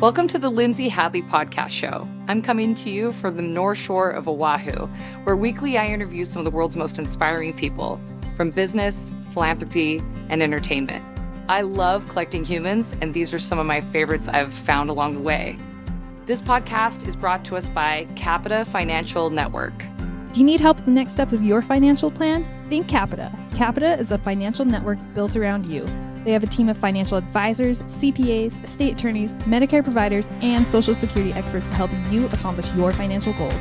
Welcome to the Lindsay Hadley Podcast Show. I'm coming to you from the North Shore of Oahu, where weekly I interview some of the world's most inspiring people, from business, philanthropy, and entertainment. I love collecting humans, and these are some of my favorites I've found along the way. This podcast is brought to us by Capita Financial Network. Do you need help with the next steps of your financial plan? Think Capita. Capita is a financial network built around you. They have a team of financial advisors, CPAs, estate attorneys, Medicare providers, and Social Security experts to help you accomplish your financial goals.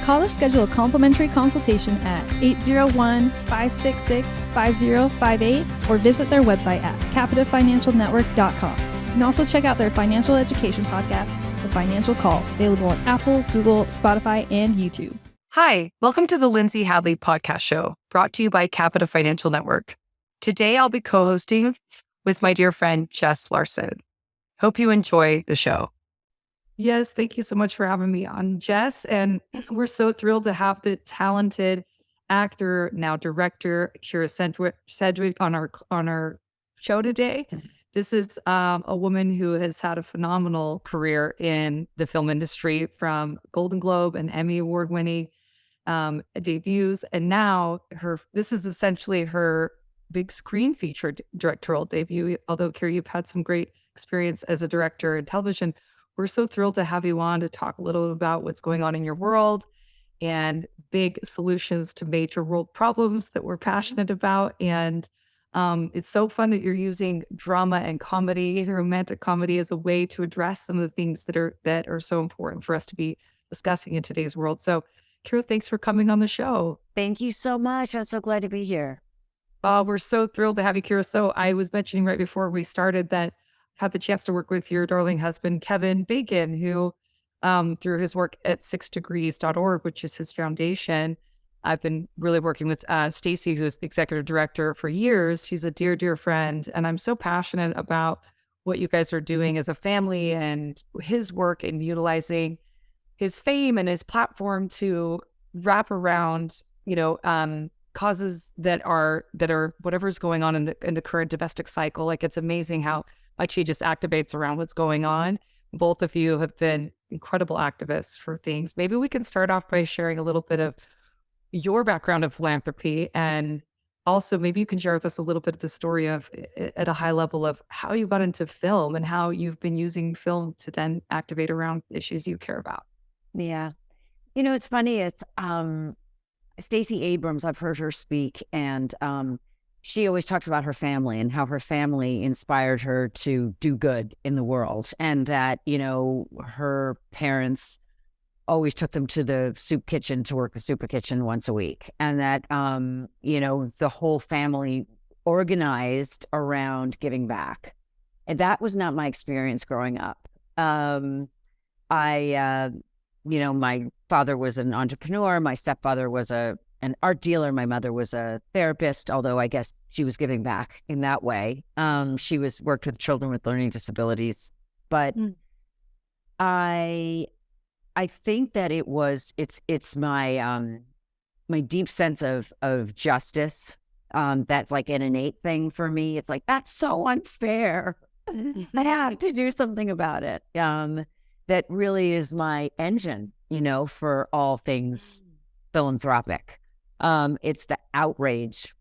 Call or schedule a complimentary consultation at 801-566-5058 or visit their website at capitafinancialnetwork.com. You can also check out their financial education podcast, The Financial Call, available on Apple, Google, Spotify, and YouTube. Hi, welcome to the Lindsay Hadley Podcast Show, brought to you by Capita Financial Network. Today, I'll be co-hosting with my dear friend, Jess Larson. Hope you enjoy the show. Yes, thank you so much for having me on, Jess. And we're so thrilled to have the talented actor, now director, Kyra Sedgwick on our show today. This is a woman who has had a phenomenal career in the film industry, from Golden Globe and Emmy Award-winning debuts. And now this is essentially her big screen feature directorial debut. Although, Kyra, you've had some great experience as a director in television, we're so thrilled to have you on to talk a little about what's going on in your world and big solutions to major world problems that we're passionate about. And it's so fun that you're using drama and comedy, romantic comedy, as a way to address some of the things that are so important for us to be discussing in today's world. So, Kyra, thanks for coming on the show. Thank you so much. I'm so glad to be here. We're so thrilled to have you, Kyra. So I was mentioning right before we started that I've had the chance to work with your darling husband, Kevin Bacon, who through his work at 6degrees.org, which is his foundation, I've been really working with Stacy, who's the executive director, for years. She's a dear, dear friend. And I'm so passionate about what you guys are doing as a family and his work and utilizing his fame and his platform to wrap around, causes that are whatever's going on in the current domestic cycle. Like, it's amazing how much he just activates around what's going on. Both of you have been incredible activists for things. Maybe we can start off by sharing a little bit of your background of philanthropy, and also maybe you can share with us a little bit of the story of, at a high level, of how you got into film and how you've been using film to then activate around issues you care about. Yeah. It's funny. It's Stacey Abrams, I've heard her speak, and she always talks about her family and how her family inspired her to do good in the world, and that, her parents always took them to the soup kitchen to work the soup kitchen once a week, and that, the whole family organized around giving back. And that was not my experience growing up. My father was an entrepreneur. My stepfather was an art dealer. My mother was a therapist, although I guess she was giving back in that way. She worked with children with learning disabilities. But I think that it's my my deep sense of justice. That's like an innate thing for me. It's like, that's so unfair. I have to do something about it. That really is my engine, for all things philanthropic. It's the outrage.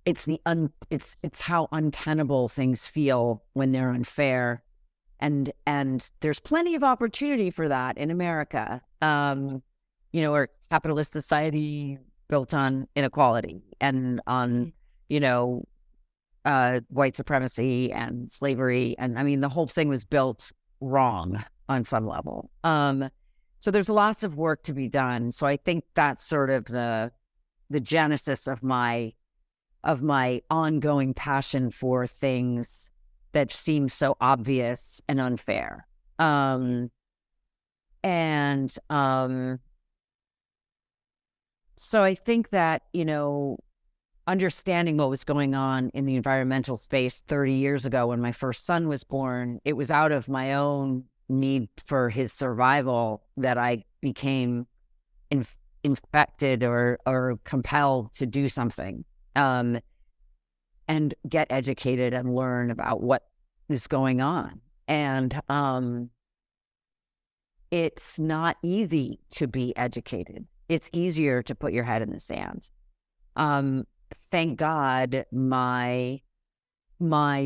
It's it's how untenable things feel when they're unfair. And there's plenty of opportunity for that in America. Our capitalist society built on inequality and on, white supremacy and slavery. And I mean, the whole thing was built wrong on some level. So there's lots of work to be done. So I think that's sort of the genesis of my ongoing passion for things that seem so obvious and unfair. So I think that, understanding what was going on in the environmental space 30 years ago when my first son was born, it was out of my own need for his survival that I became infected or compelled to do something. And get educated and learn about what is going on. And it's not easy to be educated. It's easier to put your head in the sand. Thank God my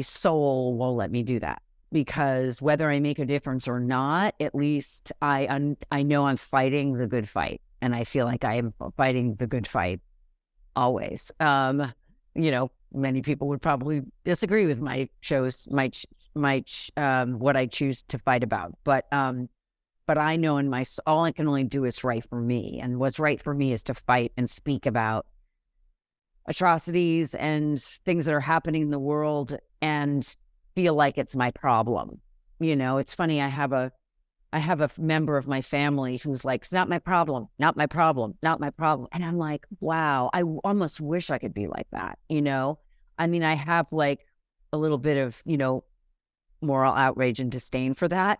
soul won't let me do that, because whether I make a difference or not, at least I know I'm fighting the good fight, and I feel like I am fighting the good fight always. Many people would probably disagree with my shows, what I choose to fight about, but I know all I can only do is right for me, and what's right for me is to fight and speak about atrocities and things that are happening in the world and feel like it's my problem. It's funny. I have a member of my family who's like, it's not my problem, not my problem, not my problem. And I'm like, wow, I almost wish I could be like that. I mean, I have like a little bit of, moral outrage and disdain for that.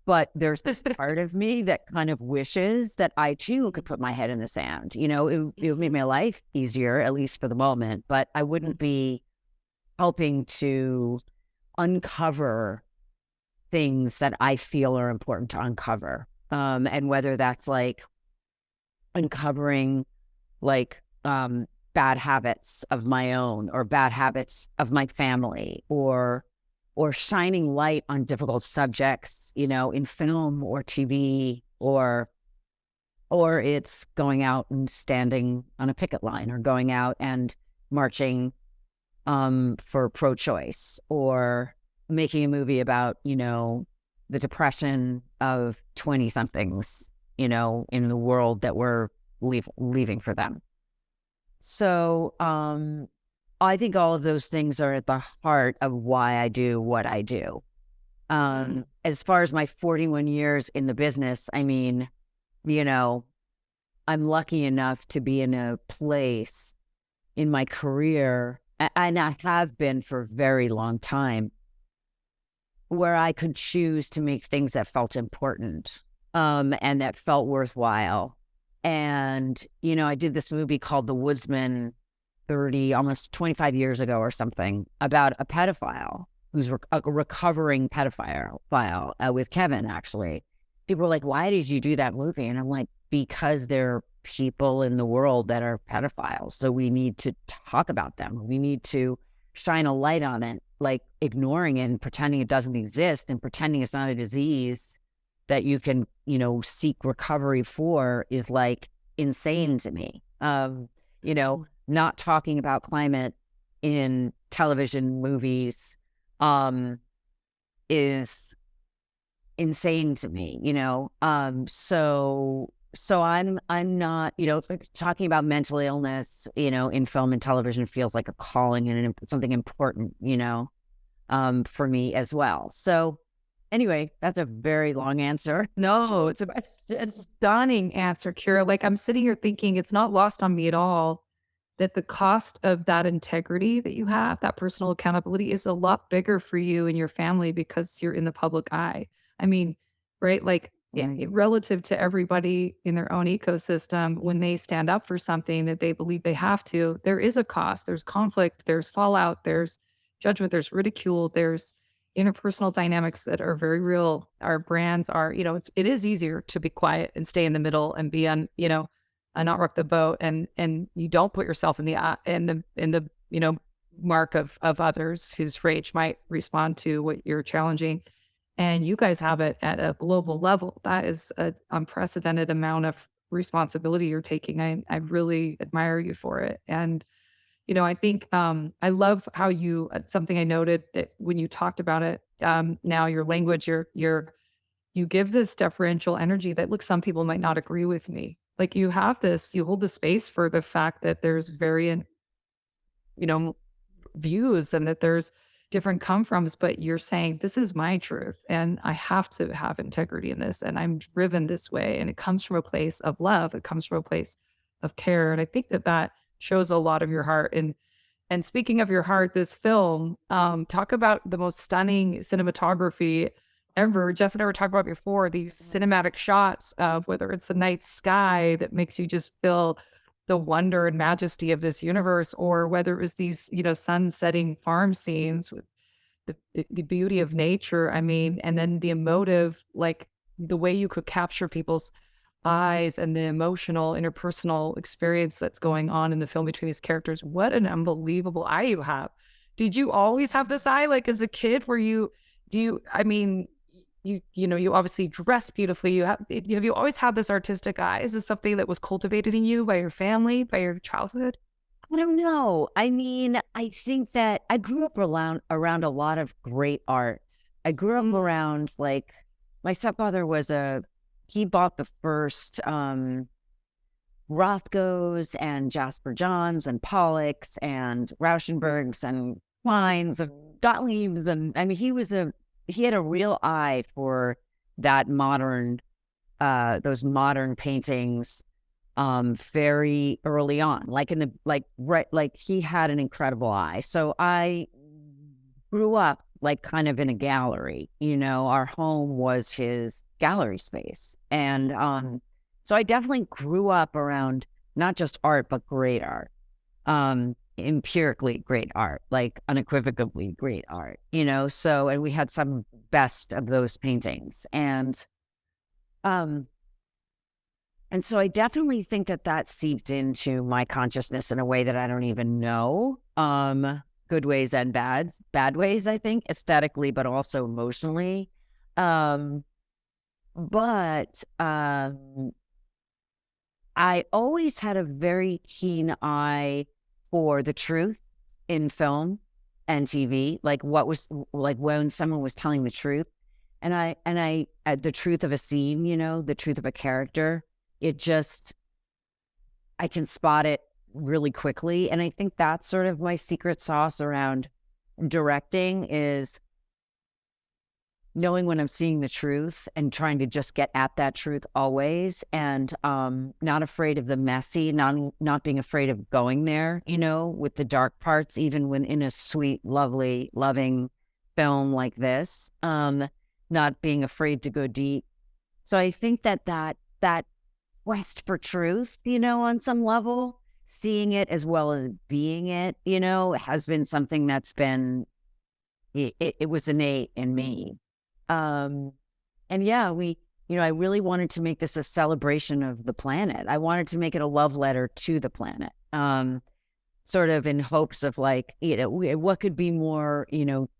But there's this part of me that kind of wishes that I too could put my head in the sand. It would make my life easier, at least for the moment, but I wouldn't be helping to uncover things that I feel are important to uncover. And whether that's like uncovering like bad habits of my own, or bad habits of my family, or shining light on difficult subjects, in film or TV, or it's going out and standing on a picket line, or going out and marching for pro-choice, or making a movie about, the depression of 20-somethings, in the world that we're leaving for them. So, I think all of those things are at the heart of why I do what I do. As far as my 41 years in the business, I mean, I'm lucky enough to be in a place in my career, and I have been for a very long time, where I could choose to make things that felt important, and that felt worthwhile. And, I did this movie called The Woodsman 30, almost 25 years ago or something, about a pedophile who's a recovering pedophile with Kevin, actually. People were like, why did you do that movie? And I'm like, because there are people in the world that are pedophiles. So we need to talk about them. We need to shine a light on it. Like, ignoring it and pretending it doesn't exist and pretending it's not a disease that you can, seek recovery for is like insane to me. Not talking about climate in television movies is insane to me, so I'm not, talking about mental illness, in film and television feels like a calling and something important, for me as well. So anyway, that's a very long answer. No, it's a stunning answer, Kyra. Like, I'm sitting here thinking, it's not lost on me at all that the cost of that integrity that you have, that personal accountability, is a lot bigger for you and your family because you're in the public eye. I mean, right? Like, relative to everybody in their own ecosystem, when they stand up for something that they believe they have to, there is a cost. There's conflict, there's fallout, there's judgment, there's ridicule, there's interpersonal dynamics that are very real. Our brands are, it is easier to be quiet and stay in the middle and be on, not rock the boat, and you don't put yourself in the mark of others whose rage might respond to what you're challenging. And you guys have it at a global level. That is an unprecedented amount of responsibility you're taking. I really admire you for it. And I think I love how something I noted that when you talked about it, now your language, you give this deferential energy that, look, some people might not agree with me. Like, you hold the space for the fact that there's variant, views, and that there's different come froms, but you're saying, this is my truth and I have to have integrity in this. And I'm driven this way. And it comes from a place of love. It comes from a place of care. And I think that shows a lot of your heart. And speaking of your heart, this film, talk about the most stunning cinematography ever. Jess and I were talking about before, these cinematic shots of whether it's the night sky that makes you just feel the wonder and majesty of this universe, or whether it was these, sun setting farm scenes with the beauty of nature. I mean, and then the emotive, like the way you could capture people's eyes and the emotional interpersonal experience that's going on in the film between these characters. What an unbelievable eye you have. Did you always have this eye? Like as a kid, I mean, you obviously dress beautifully. Have you always had this artistic eye? Is this something that was cultivated in you by your family, by your childhood? I don't know. I mean, I think that I grew up around a lot of great art. I grew up around, like, my stepfather he bought the first Rothkos and Jasper Johns and Pollocks and Rauschenbergs and Kleins and Gottliebs, and I mean, he had a real eye for that those modern paintings very early on, like he had an incredible eye. So I grew up like kind of in a gallery, our home was his gallery space. And so I definitely grew up around not just art, but great art, empirically great art, like unequivocally great art, so, and we had some best of those paintings. And so I definitely think that seeped into my consciousness in a way that I don't even know. Good ways and bad ways, I think, aesthetically, but also emotionally. But I always had a very keen eye for the truth in film and TV, like when someone was telling the truth. And I the truth of a scene, the truth of a character. I can spot it really quickly. And I think that's sort of my secret sauce around directing, is knowing when I'm seeing the truth and trying to just get at that truth always. And not afraid of the messy, not being afraid of going there, with the dark parts, even when in a sweet, lovely, loving film like this, not being afraid to go deep. So I think that quest for truth, on some level, seeing it as well as being it, has been something that's been, it was innate in me. And yeah, I really wanted to make this a celebration of the planet. I wanted to make it a love letter to the planet, sort of in hopes of like, what could be more,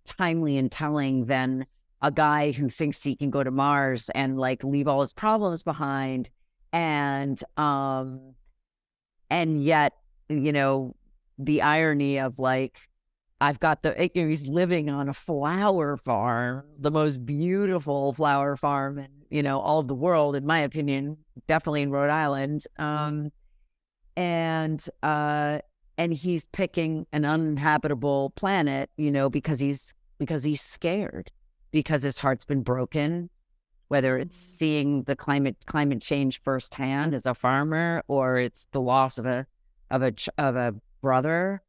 timely and telling than a guy who thinks he can go to Mars and like leave all his problems behind. And yet, the irony of like, I've got he's living on a flower farm, the most beautiful flower farm in, all of the world, in my opinion, definitely in Rhode Island. And he's picking an uninhabitable planet, because he's scared, because his heart's been broken, whether it's seeing the climate change firsthand as a farmer, or it's the loss of a brother.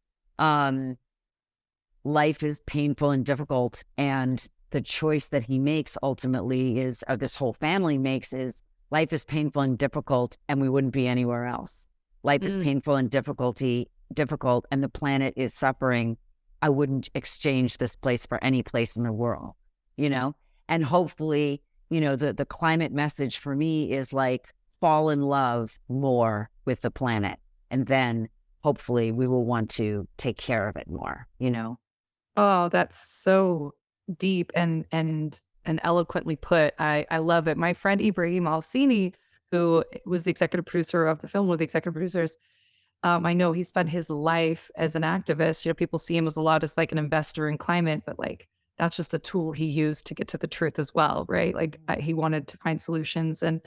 Life is painful and difficult, and the choice that he makes ultimately is, or this whole family makes, is life is painful and difficult, and we wouldn't be anywhere else. Life is painful and difficult, and the planet is suffering. I wouldn't exchange this place for any place in the world, and hopefully, the climate message for me is like, fall in love more with the planet, and then hopefully we will want to take care of it more, Oh, that's so deep and eloquently put. I love it. My friend Ibrahim Al-Sini, who was the executive producer of the film, one of the executive producers, I know he spent his life as an activist. People see him as a lot as like an investor in climate, but like that's just the tool he used to get to the truth as well, right? Like he wanted to find solutions. And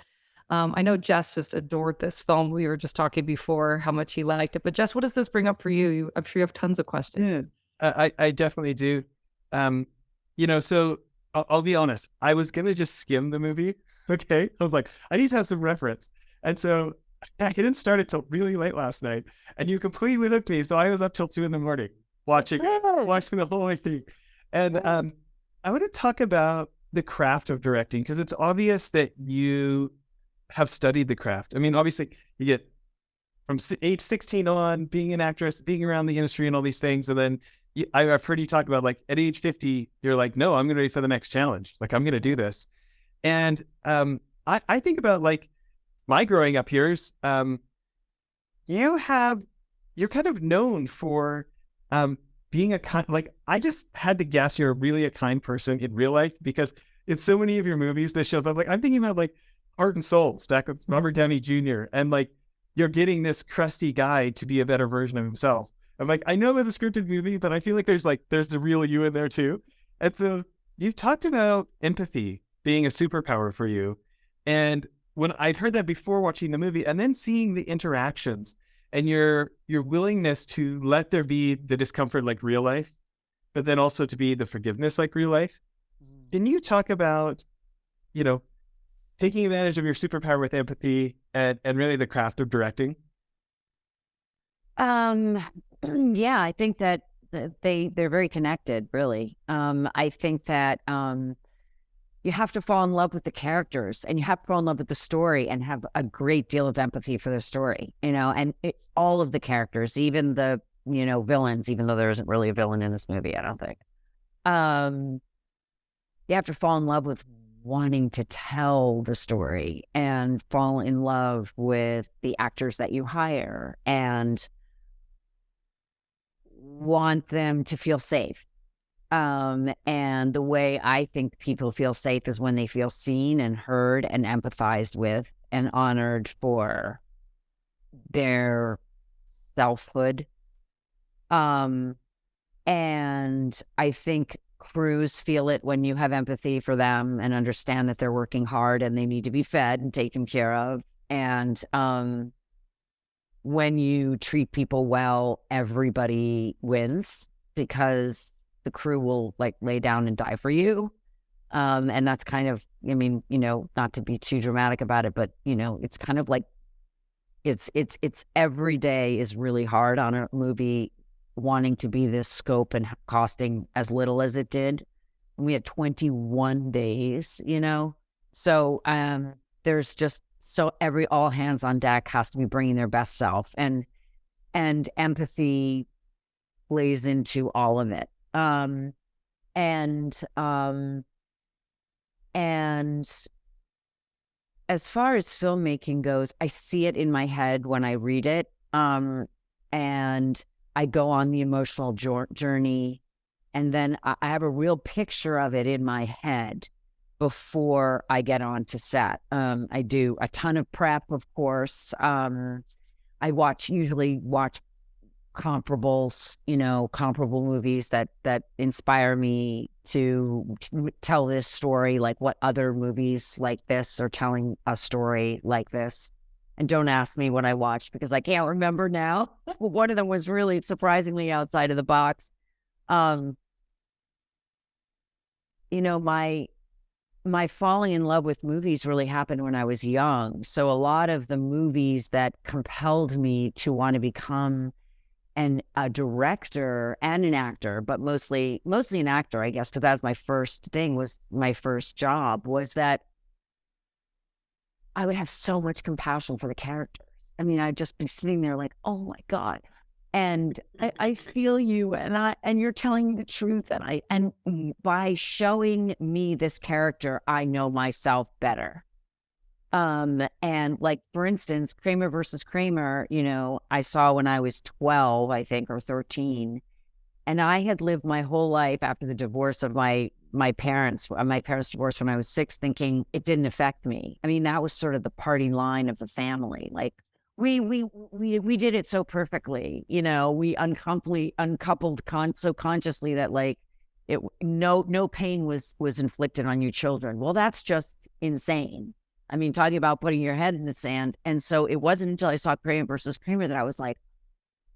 I know Jess just adored this film. We were just talking before how much he liked it. But Jess, what does this bring up for you? I'm sure you have tons of questions. Yeah, I definitely do. So I'll be honest. I was going to just skim the movie. Okay. I was like, I need to have some reference. And so I didn't start it till really late last night. And you completely hooked me. So I was up till 2 a.m. watching the whole way through. And I want to talk about the craft of directing, because it's obvious that you have studied the craft. I mean, obviously you get from age 16 on, being an actress, being around the industry and all these things. And then I've heard you talk about like at age 50, you're like, no, I'm going to ready for the next challenge. Like I'm going to do this. And I think about like my growing up years. You have, you're kind of known for being a kind, like I just had to guess you're really a kind person in real life because in so many of your movies that shows up, like I'm thinking about like Heart and Souls back with Robert Downey Jr. and like you're getting this crusty guy to be a better version of himself. I'm like, I know it's a scripted movie, but I feel like there's the real you in there too. And so you've talked about empathy being a superpower for you. And when I'd heard that before watching the movie and then seeing the interactions and your willingness to let there be the discomfort like real life, but then also to be the forgiveness like real life. Can you talk about, you know, taking advantage of your superpower with empathy and really the craft of directing? Yeah, I think that they're very connected, really. I think that you have to fall in love with the characters and you have to fall in love with the story and have a great deal of empathy for the story, and all of the characters, even the, villains, even though there isn't really a villain in this movie, I don't think. You have to fall in love with wanting to tell the story and fall in love with the actors that you hire and want them to feel safe. And the way I think people feel safe is when they feel seen and heard and empathized with and honored for their selfhood. And I think crews feel it when you have empathy for them and understand that they're working hard and they need to be fed and taken care of. And when you treat people well, everybody wins because the crew will like lay down and die for you. And that's kind of, not to be too dramatic about it, but it's kind of like it's every day is really hard on a movie wanting to be this scope and costing as little as it did. We had 21 days, so there's just all hands on deck has to be bringing their best self, and empathy plays into all of it. And as far as filmmaking goes, I see it in my head when I read it. And I go on the emotional journey, and then I have a real picture of it in my head before I get on to set. I do a ton of prep, of course. I usually watch comparables, comparable movies that inspire me to tell this story, like what other movies like this are telling a story like this. And don't ask me what I watched because I can't remember now. One of them was really surprisingly outside of the box. My falling in love with movies really happened when I was young. So a lot of the movies that compelled me to want to become a director and an actor, but mostly an actor, I guess, because that was my first thing, was my first job, was that I would have so much compassion for the characters. I mean, I'd just be sitting there like, oh my God. And I feel you, and you're telling me the truth. And by showing me this character, I know myself better. And like, for instance, Kramer versus Kramer, I saw when I was 12, I think, or 13. And I had lived my whole life after the divorce of my parents divorced when I was 6, thinking it didn't affect me. I mean, that was sort of the party line of the family. Like, we did it so perfectly, we uncoupled so consciously that like no pain was inflicted on you children. Well, that's just insane. I mean, talking about putting your head in the sand. And so it wasn't until I saw Kramer versus Kramer that I was like,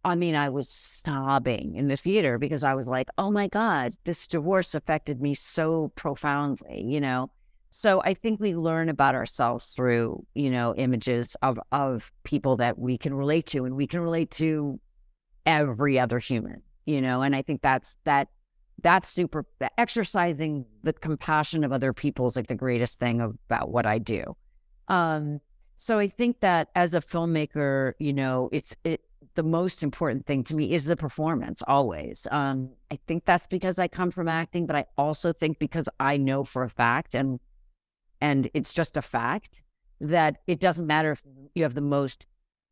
I was sobbing in the theater because I was like, oh my God, this divorce affected me so profoundly, So I think we learn about ourselves through, images of people that we can relate to, and we can relate to every other human, and I think that's super, exercising the compassion of other people is like the greatest thing about what I do. So I think that as a filmmaker, the most important thing to me is the performance always. I think that's because I come from acting, but I also think because I know for a fact, and it's just a fact, that it doesn't matter if you have the most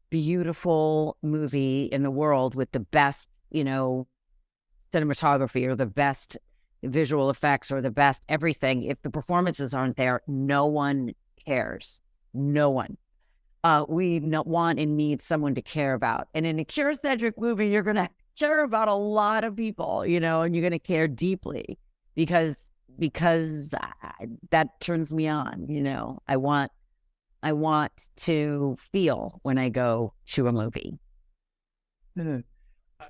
beautiful movie in the world with the best, cinematography or the best visual effects or the best everything. If the performances aren't there, no one cares. No one. We want and need someone to care about. And in a Kyra Sedgwick movie, you're going to care about a lot of people, and you're going to care deeply because that turns me on. I want to feel when I go to a movie.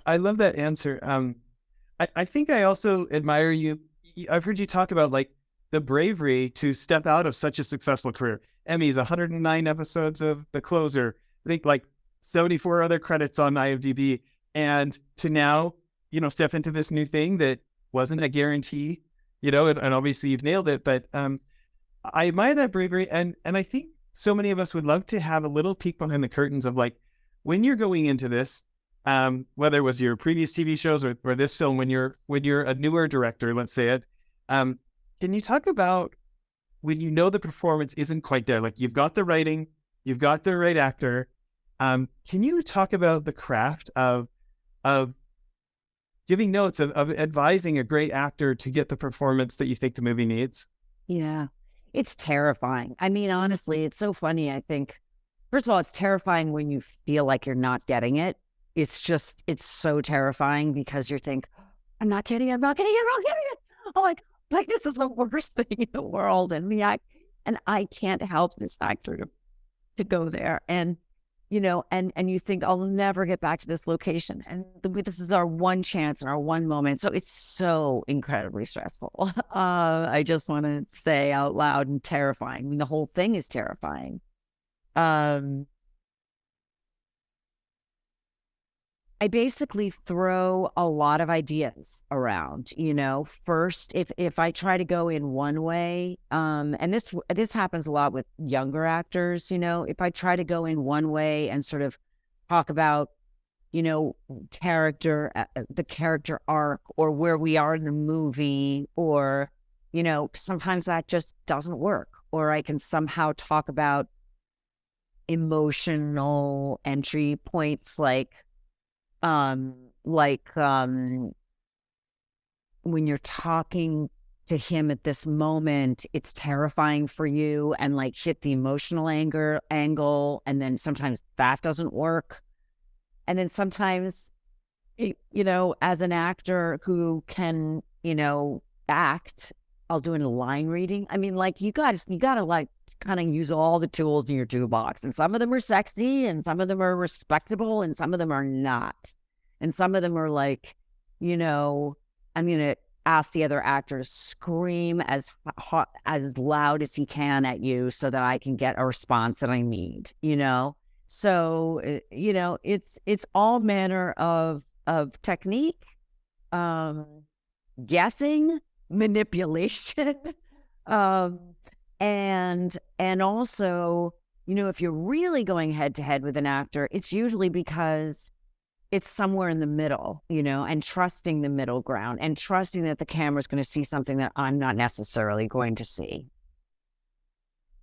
I love that answer. I think I also admire you. I've heard you talk about like the bravery to step out of such a successful career. Emmys, 109 episodes of The Closer, I think like 74 other credits on IMDb, and to now, step into this new thing that wasn't a guarantee, and obviously you've nailed it. But I admire that bravery, and I think so many of us would love to have a little peek behind the curtains of like when you're going into this. Whether it was your previous TV shows or this film, when you're a newer director, let's say it, can you talk about when the performance isn't quite there? Like you've got the writing, you've got the right actor. Can you talk about the craft of giving notes, of advising a great actor to get the performance that you think the movie needs? Yeah, it's terrifying. I mean, honestly, it's so funny. I think, first of all, it's terrifying when you feel like you're not getting it. It's so terrifying because you think, I'm not kidding it. Oh, like this is the worst thing in the world. And I can't help this actor to go there. And, and you think I'll never get back to this location. And this is our one chance and our one moment. So it's so incredibly stressful. I just want to say out loud, and terrifying. I mean, the whole thing is terrifying. I basically throw a lot of ideas around, first, if I try to go in one way, and this happens a lot with younger actors, if I try to go in one way and sort of talk about, character, the character arc, or where we are in the movie, or, sometimes that just doesn't work. Or I can somehow talk about emotional entry points, like when you're talking to him at this moment, it's terrifying for you, and like hit the emotional angle, and then sometimes that doesn't work. And then sometimes, as an actor who can, act, I'll do a line reading. I mean, like you gotta like kind of use all the tools in your toolbox, and some of them are sexy, and some of them are respectable, and some of them are not, and some of them are like, I'm gonna ask the other actor to scream as loud as he can at you so that I can get a response that I need. So it's all manner of technique, guessing, manipulation, and also, if you're really going head to head with an actor, it's usually because it's somewhere in the middle, and trusting the middle ground, and trusting that the camera's going to see something that I'm not necessarily going to see.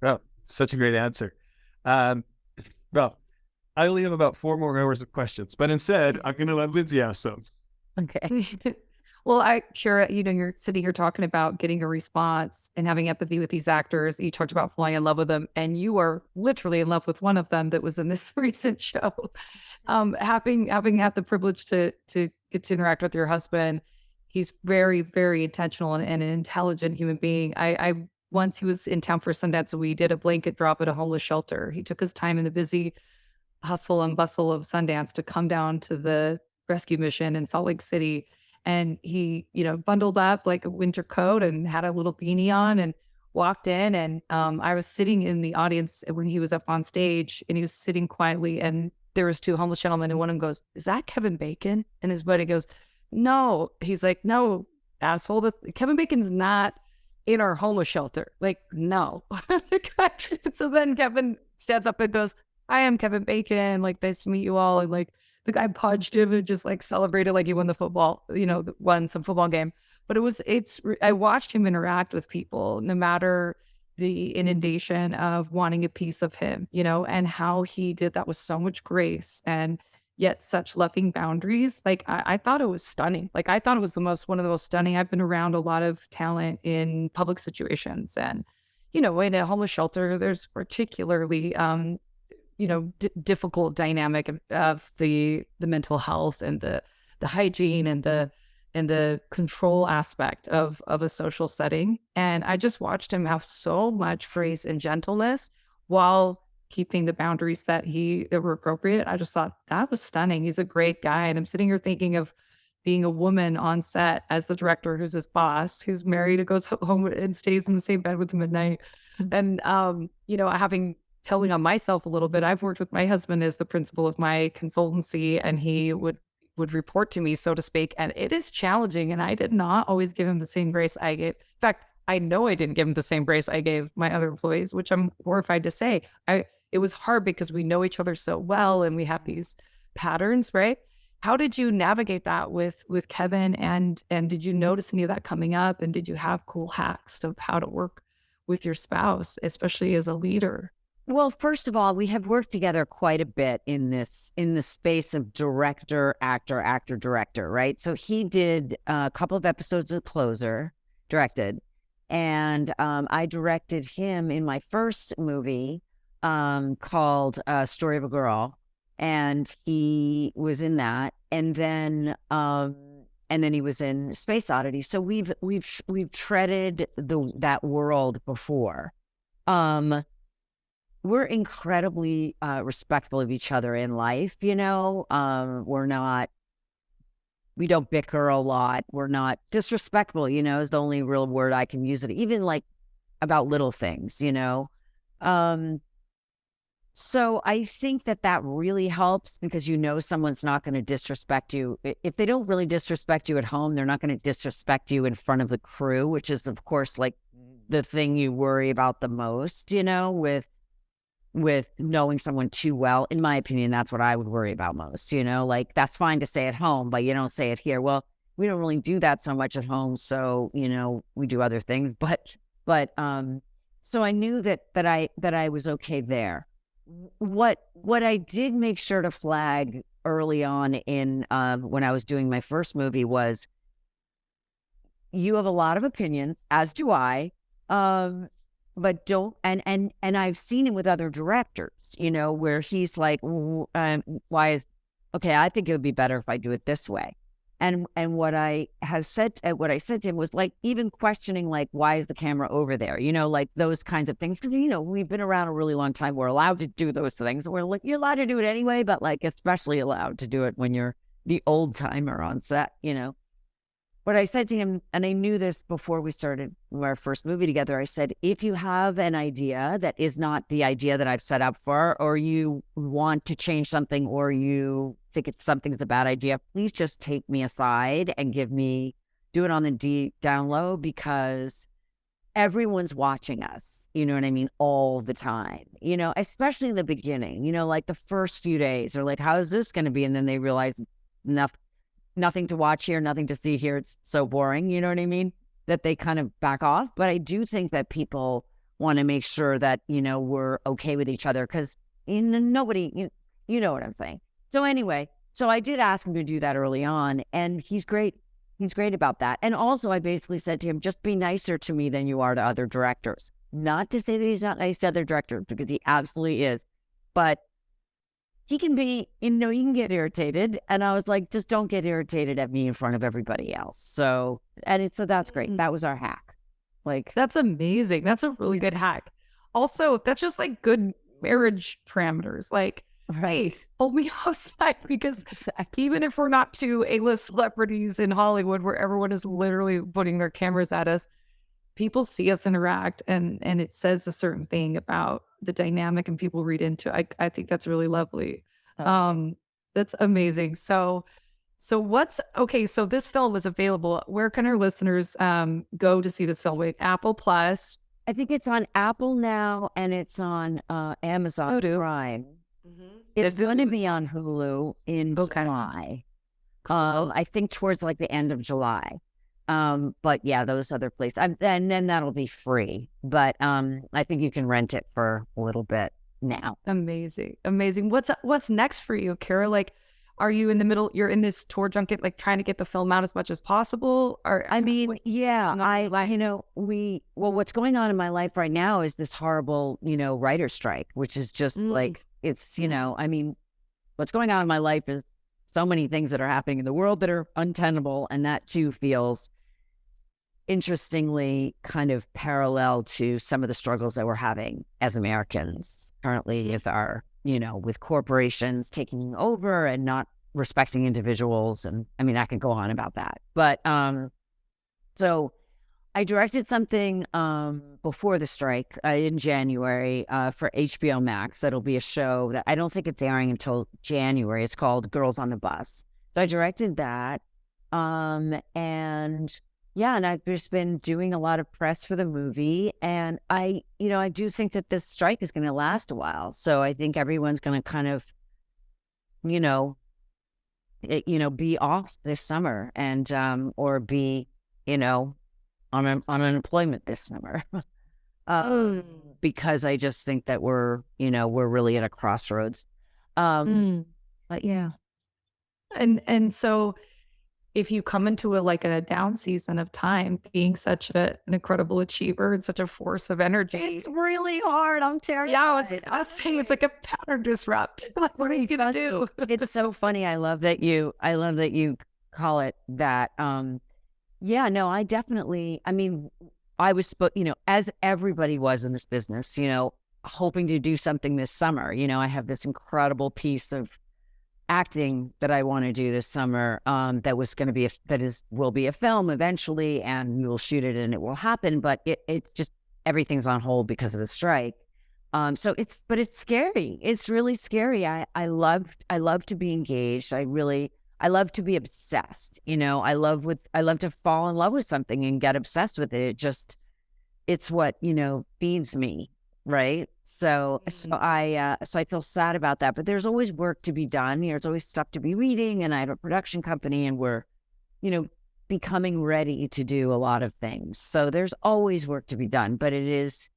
Well, such a great answer. Well, I only have about 4 more hours of questions, but instead I'm going to let Lindsay ask some. Okay. Well, Kyra, you're sitting here talking about getting a response and having empathy with these actors. You talked about falling in love with them, and you are literally in love with one of them that was in this recent show. Having had the privilege to get to interact with your husband, he's very, very intentional and an intelligent human being. I once he was in town for Sundance, and we did a blanket drop at a homeless shelter. He took his time in the busy hustle and bustle of Sundance to come down to the rescue mission in Salt Lake City. And he, bundled up like a winter coat and had a little beanie on and walked in. And I was sitting in the audience when he was up on stage, and he was sitting quietly. And there was 2 homeless gentlemen, and one of them goes, "Is that Kevin Bacon?" And his buddy goes, "No." He's like, "No, asshole. Kevin Bacon's not in our homeless shelter. Like, no." So then Kevin stands up and goes, "I am Kevin Bacon. Like, nice to meet you all." And like, the guy punched him and just like celebrated like he won the football, won some football game. But I watched him interact with people, no matter the inundation of wanting a piece of him, and how he did that with so much grace and yet such loving boundaries. Like I thought it was stunning. Like I thought it was one of the most stunning. I've been around a lot of talent in public situations, and in a homeless shelter, there's particularly difficult dynamic of the mental health and the hygiene and the control aspect of a social setting. And I just watched him have so much grace and gentleness while keeping the boundaries that were appropriate. I just thought that was stunning. He's a great guy. And I'm sitting here thinking of being a woman on set as the director, who's his boss, who's married and goes home and stays in the same bed with him at night. And, telling on myself a little bit, I've worked with my husband as the principal of my consultancy, and he would report to me, so to speak. And it is challenging. And I did not always give him the same grace I gave. In fact, I know I didn't give him the same grace I gave my other employees, which I'm horrified to say. It was hard because we know each other so well and we have these patterns, right? How did you navigate that with Kevin? And did you notice any of that coming up? And did you have cool hacks of how to work with your spouse, especially as a leader? Well, first of all, we have worked together quite a bit in the space of director, actor, director, right? So he did a couple of episodes of Closer, directed, and I directed him in my first movie called Story of a Girl, and he was in that, and then he was in Space Oddity. So we've treaded that world before. We're incredibly respectful of each other in life, we don't bicker a lot. We're not disrespectful, is the only real word I can use it, even like about little things, So I think that really helps, because someone's not going to disrespect you. If they don't really disrespect you at home, they're not going to disrespect you in front of the crew, which is, of course, like the thing you worry about the most, with knowing someone too well. In my opinion, that's what I would worry about most, like that's fine to say at home, but you don't say it here. Well, we don't really do that so much at home. So, we do other things, but so I knew that I was okay there. What I did make sure to flag early on in, when I was doing my first movie was, you have a lot of opinions, as do I, but don't, and I've seen it with other directors, where he's like, why is, okay, I think it would be better if I do it this way. And what I said to him was, like, even questioning, like, why is the camera over there? Like those kinds of things. Because, we've been around a really long time. We're allowed to do those things. We're like, you're allowed to do it anyway, but like, especially allowed to do it when you're the old timer on set, But I said to him, and I knew this before we started our first movie together, I said, if you have an idea that is not the idea that I've set up for, or you want to change something, or you think something's a bad idea, please just take me aside and do it on the down low, because everyone's watching us, you know what I mean, all the time, especially in the beginning, like the first few days, or like, how is this going to be? And then they realize it's nothing to watch here, nothing to see here. It's so boring, you know what I mean? That they kind of back off. But I do think that people want to make sure that, we're okay with each other, because nobody, you know what I'm saying. So anyway, so I did ask him to do that early on, and he's great. He's great about that. And also I basically said to him, just be nicer to me than you are to other directors. Not to say that he's not nice to other directors, because he absolutely is. But he can be, he can get irritated. And I was like, just don't get irritated at me in front of everybody else. So that's great. That was our hack. Like, that's amazing. That's a really good hack. Also, that's just like good marriage parameters. Like, right, hold me outside, because even if we're not two A-list celebrities in Hollywood where everyone is literally putting their cameras at us, people see us interact, and it says a certain thing about the dynamic, and people read into it. I think that's really lovely. That's amazing. So so this film is available. Where can our listeners go to see this film? With Apple Plus? I think it's on Apple now, and it's on Amazon Prime. It's going to be on Hulu in Okay. July. I think towards like the end of July. But yeah, those other places, and then that'll be free. But I think you can rent it for a little bit now. Amazing. Amazing. What's next for you, Kyra? Like, are you in the middle, you're in this tour junket, like trying to get the film out as much as possible? Or I mean, yeah, going what's going on in my life right now is this horrible, writer strike, which is just like, it's, I mean, what's going on in my life is so many things that are happening in the world that are untenable. And that too feels interestingly kind of parallel to some of the struggles that we're having as Americans currently with our, with corporations taking over and not respecting individuals. And I mean, I can go on about that. But so I directed something before the strike in January for HBO Max. That'll be a show that I don't think it's airing until January. It's called Girls on the Bus. So I directed that. And yeah, and I've just been doing a lot of press for the movie. And I do think that this strike is going to last a while. So I think everyone's going to kind of, be off this summer and, or be, on unemployment this summer. Because I just think that we're really at a crossroads. But yeah. And so if you come into a down season of time, being such an incredible achiever and such a force of energy, It's really hard. I'm terrified. yeah, I was saying it's like a pattern disrupt. Like, what are you gonna do? It's so funny. I love that you call it that. Yeah, no, I definitely, I mean, I was, as everybody was in this business, hoping to do something this summer. I have this incredible piece of acting that I want to do this summer that was going to be, will be a film eventually, and we will shoot it and it will happen. But it's just, everything's on hold because of the strike. So it's scary. It's really scary. I love to be engaged. I love to be obsessed. I love to fall in love with something and get obsessed with it. It's what, feeds me. Right. So I feel sad about that, but there's always work to be done. There's always stuff to be reading, and I have a production company, and we're, becoming ready to do a lot of things. So there's always work to be done, but it is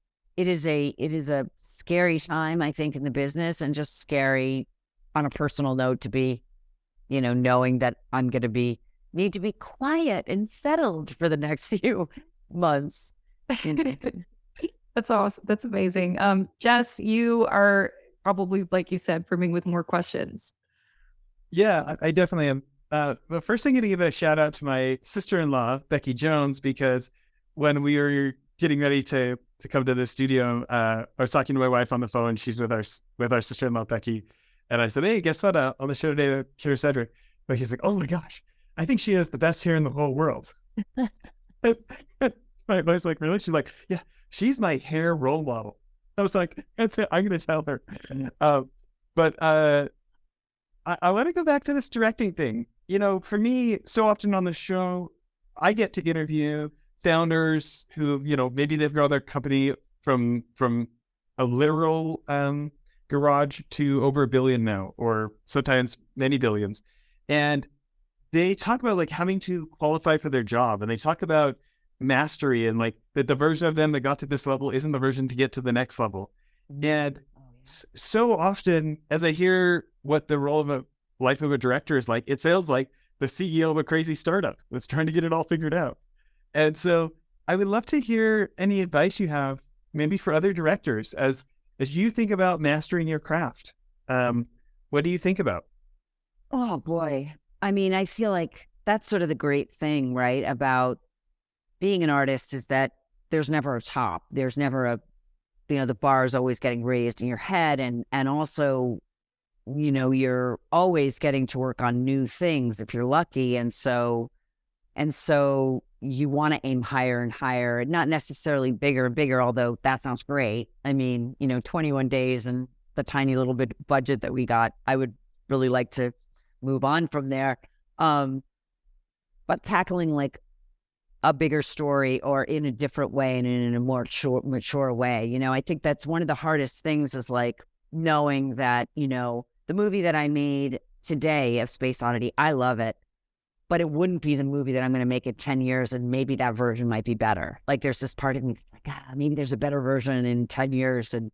a scary time, I think, in the business, and just scary on a personal note to be, knowing that I'm going to need to be quiet and settled for the next few months. That's awesome. That's amazing. Jess, you are probably, like you said, brimming with more questions. Yeah, I definitely am. But first, I'm going to give a shout out to my sister-in-law, Becky Jones, because when we were getting ready to come to the studio, I was talking to my wife on the phone. She's with our sister-in-law, Becky. And I said, hey, guess what? On the show today with Kyra Sedgwick. But he's like, oh my gosh, I think she has the best hair in the whole world. My wife's like, really? She's like, yeah, she's my hair role model. I was like, that's it. I'm going to tell her. But I want to go back to this directing thing. For me, so often on the show, I get to interview founders who, maybe they've grown their company from a literal garage to over $1 billion now, or sometimes many billions. And they talk about like having to qualify for their job, and they talk about mastery, and like that the version of them that got to this level isn't the version to get to the next level. And so often, as I hear what the role of a life of a director is like, it sounds like the CEO of a crazy startup that's trying to get it all figured out. And so I would love to hear any advice you have, maybe for other directors, as you think about mastering your craft. What do you think about? Oh boy. I mean, I feel like that's sort of the great thing, right, about being an artist, is that there's never a top. There's never the bar is always getting raised in your head, and also, you're always getting to work on new things if you're lucky. And so you want to aim higher and higher, not necessarily bigger and bigger, although that sounds great. I mean, 21 days and the tiny little bit budget that we got, I would really like to move on from there. But tackling like a bigger story, or in a different way and in a more mature way, I think that's one of the hardest things, is like, knowing that, the movie that I made today of Space Oddity, I love it, but it wouldn't be the movie that I'm going to make in 10 years. And maybe that version might be better. Like there's this part of me that's like, maybe there's a better version in 10 years. And,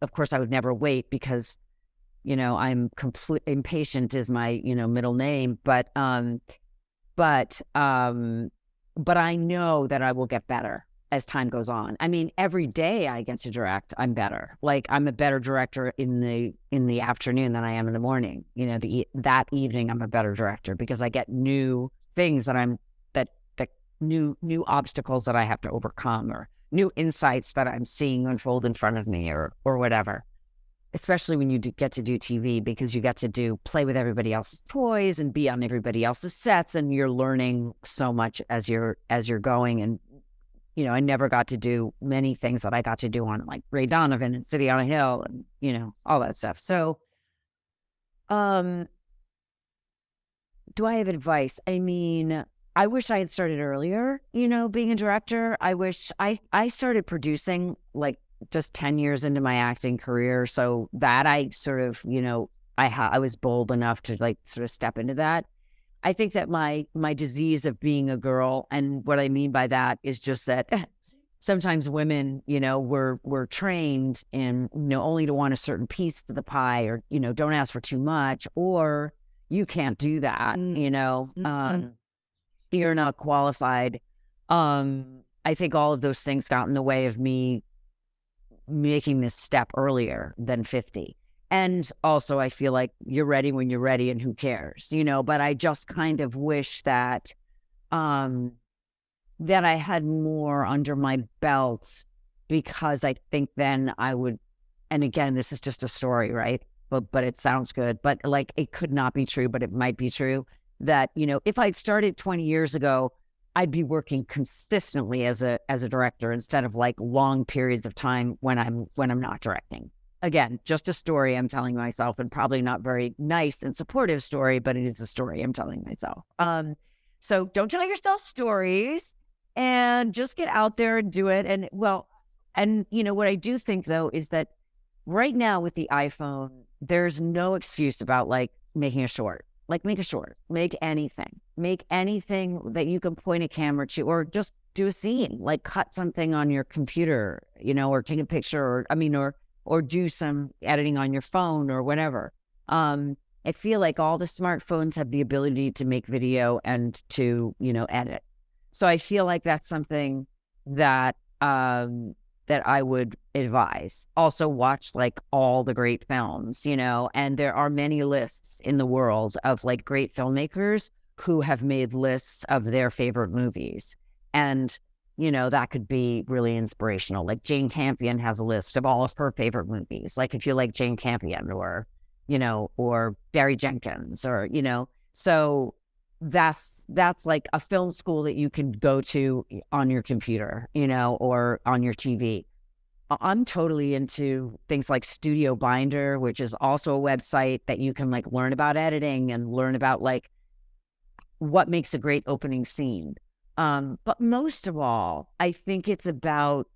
of course I would never wait because, I'm impatient is my, middle name, but I know that I will get better as time goes on. I mean, every day I get to direct, I'm better. Like I'm a better director in the afternoon than I am in the morning. That evening I'm a better director because I get new things that new obstacles that I have to overcome, or new insights that I'm seeing unfold in front of me, or whatever. Especially when you get to do TV, because you get to play with everybody else's toys and be on everybody else's sets, and you're learning so much as you're going. And I never got to do many things that I got to do on like Ray Donovan and City on a Hill and, all that stuff. So, do I have advice? I mean, I wish I had started earlier, being a director. I wish I started producing like just 10 years into my acting career. So that I sort of, I was bold enough to like sort of step into that. I think that my disease of being a girl, and what I mean by that is just that sometimes women, we're trained in, only to want a certain piece of the pie, or, don't ask for too much, or you can't do that, you're not qualified. I think all of those things got in the way of me making this step earlier than 50. And also I feel like you're ready when you're ready, and who cares, but I just kind of wish that, that I had more under my belt, because I think then I would, and again, this is just a story, right? But it sounds good, but like, it could not be true, but it might be true that, if I'd started 20 years ago, I'd be working consistently as a director, instead of like long periods of time when I'm not directing. Again, just a story I'm telling myself, and probably not very nice and supportive story, but it is a story I'm telling myself. So don't tell yourself stories, and just get out there and do it. And what I do think though is that right now with the iPhone, there's no excuse about like making a short. Like make a short, make anything that you can point a camera to, or just do a scene, like cut something on your computer, or take a picture, or do some editing on your phone or whatever. I feel like all the smartphones have the ability to make video and to, edit. So I feel like that's something that, that I would advise. Also watch like all the great films, and there are many lists in the world of like great filmmakers who have made lists of their favorite movies. And, that could be really inspirational. Like Jane Campion has a list of all of her favorite movies. Like if you like Jane Campion, or, or Barry Jenkins, or, so that's like a film school that you can go to on your computer, or on your TV. I'm totally into things like Studio Binder, which is also a website that you can like learn about editing and learn about like what makes a great opening scene. But most of all, I think it's about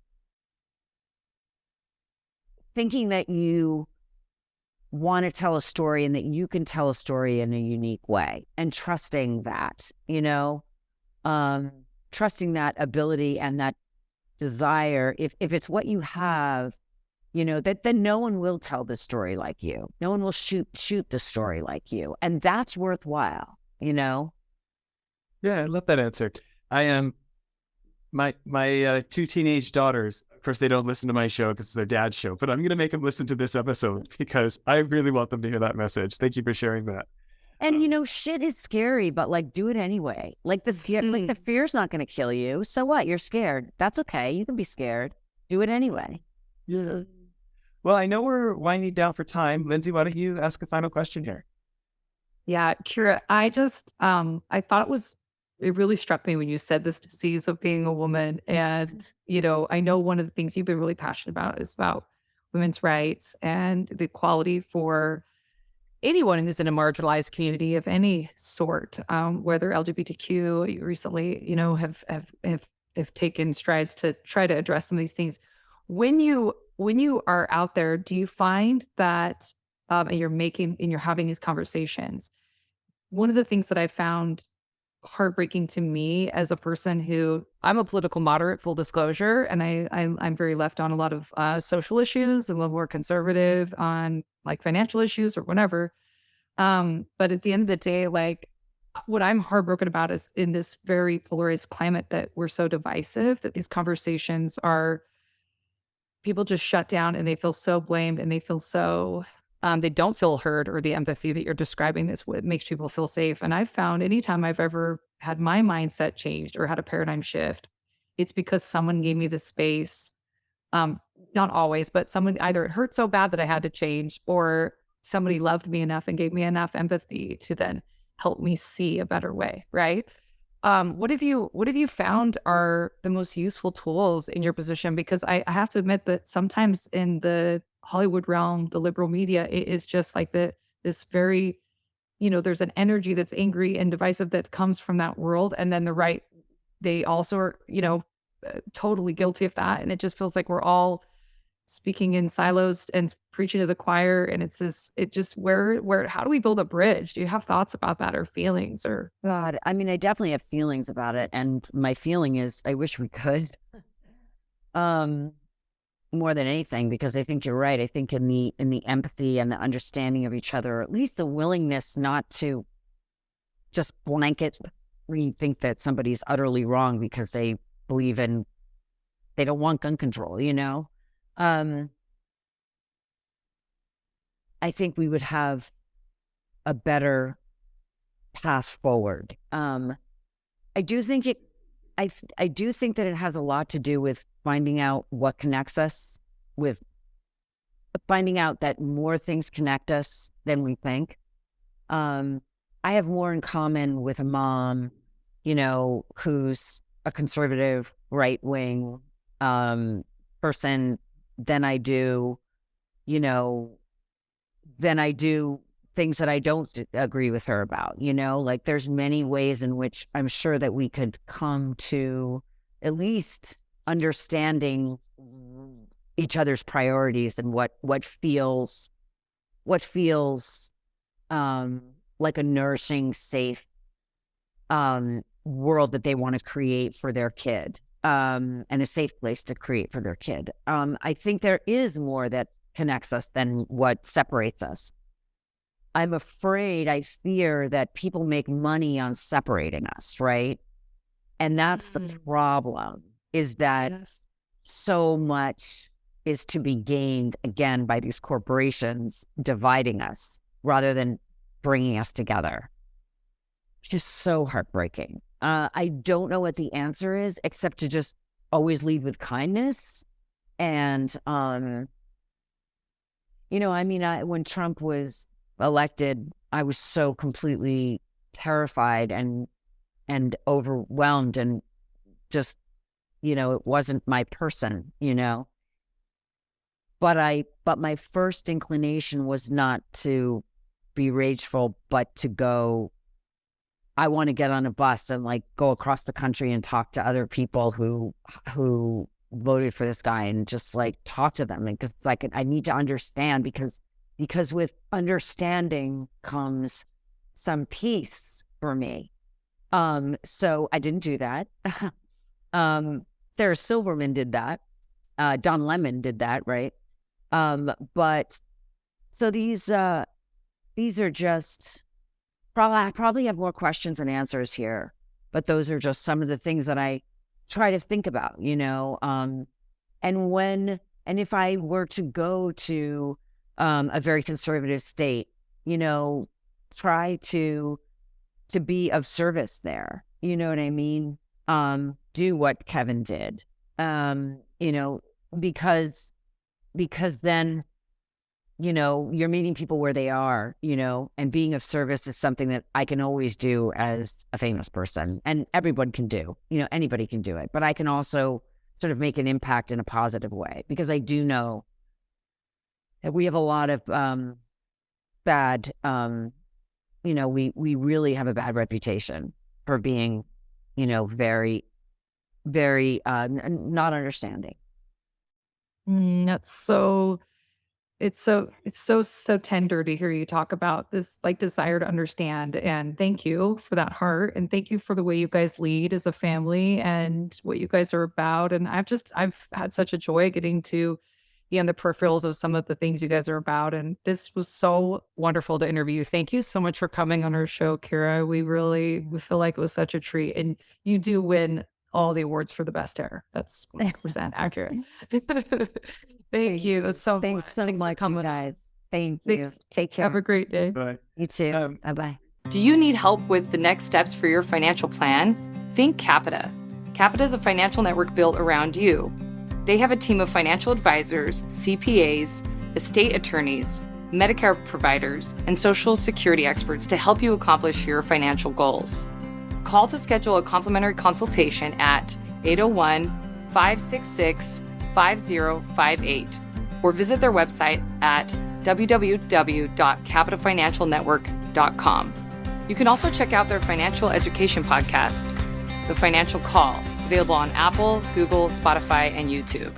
thinking that you want to tell a story, and that you can tell a story in a unique way, and trusting that, trusting that ability and that desire. If it's what you have, that then no one will tell the story like you. No one will shoot the story like you. And that's worthwhile, Yeah, I love that answer. I am my two teenage daughters. Of course, they don't listen to my show because it's their dad's show, but I'm going to make them listen to this episode because I really want them to hear that message. Thank you for sharing that. And shit is scary, but like do it anyway. Like like the fear's not going to kill you. So what? You're scared. That's okay. You can be scared. Do it anyway. Yeah. Well, I know we're winding down for time. Lindsay, why don't you ask a final question here? Yeah, Kyra, I just, I thought it really struck me when you said this disease of being a woman. And, I know one of the things you've been really passionate about is about women's rights and the equality for anyone who's in a marginalized community of any sort, whether LGBTQ. You recently, have taken strides to try to address some of these things. When you are out there, do you find that and you're having these conversations, one of the things that I found heartbreaking to me as a person who I'm a political moderate, full disclosure, and I'm very left on a lot of social issues, a little more conservative on like financial issues or whatever. But at the end of the day, like what I'm heartbroken about is in this very polarized climate that we're so divisive that these conversations are people just shut down and they feel so blamed and they feel so they don't feel heard, or the empathy that you're describing this with makes people feel safe. And I've found anytime I've ever had my mindset changed or had a paradigm shift, it's because someone gave me the space. Not always, but someone either it hurt so bad that I had to change, or somebody loved me enough and gave me enough empathy to then help me see a better way, right? What have you found are the most useful tools in your position? Because I have to admit that sometimes in the Hollywood realm, the liberal media, it is just like this very, there's an energy that's angry and divisive that comes from that world. And then the right, they also are, totally guilty of that. And it just feels like we're all speaking in silos and preaching to the choir. And it's this, it just, how do we build a bridge? Do you have thoughts about that or feelings or? God, I mean, I definitely have feelings about it. And my feeling is I wish we could. More than anything, because I think you're right. I think in the empathy and the understanding of each other, or at least the willingness not to just blanket think that somebody's utterly wrong because they believe in, they don't want gun control, I think we would have a better path forward. I do think I do think that it has a lot to do with finding out what connects us, with finding out that more things connect us than we think. I have more in common with a mom, who's a conservative right-wing person than I do, things that I don't agree with her about, like there's many ways in which I'm sure that we could come to at least understanding each other's priorities and what feels like a nourishing, safe world that they want to create for their kid, and a safe place to create for their kid. I think there is more that connects us than what separates us. I'm afraid, I fear that people make money on separating us, right? And that's the problem, is that so much is to be gained, again, by these corporations dividing us rather than bringing us together. It's just so heartbreaking. I don't know what the answer is, except to just always lead with kindness. And, when Trump was elected, I was so completely terrified and overwhelmed, and just, it wasn't my person, but my first inclination was not to be rageful, but to go, I want to get on a bus and like go across the country and talk to other people who voted for this guy, and just like talk to them. Because it's like, I need to understand, because with understanding comes some peace for me. So I didn't do that. Sarah Silverman did that. Don Lemon did that, right? But so these are just, I probably have more questions than answers here, but those are just some of the things that I try to think about, and if I were to go to a very conservative state, try to be of service there. You know what I mean? Do what Kevin did, because then, you're meeting people where they are, and being of service is something that I can always do as a famous person, and everyone can do, anybody can do it, but I can also sort of make an impact in a positive way, because I do know that we have a lot of bad, we really have a bad reputation for being, very, very not understanding. That's so it's so tender to hear you talk about this like desire to understand, and thank you for that heart, and thank you for the way you guys lead as a family and what you guys are about. And I've had such a joy getting to be on the peripherals of some of the things you guys are about, and this was so wonderful to interview you. Thank you so much for coming on our show, Kyra. We feel like it was such a treat, and you do win all the awards for the best hair. That's 100% accurate. Thank you. That's so Thanks much. so Thanks for much, coming. guys. Thank you. Thanks. Take care. Have a great day. But You too. Um, Bye-bye. Do you need help with the next steps for your financial plan? Think Capita. Capita is a financial network built around you. They have a team of financial advisors, CPAs, estate attorneys, Medicare providers, and Social Security experts to help you accomplish your financial goals. Call to schedule a complimentary consultation at 801-566-5058 or visit their website at www.capitafinancialnetwork.com. You can also check out their financial education podcast, The Financial Call, available on Apple, Google, Spotify, and YouTube.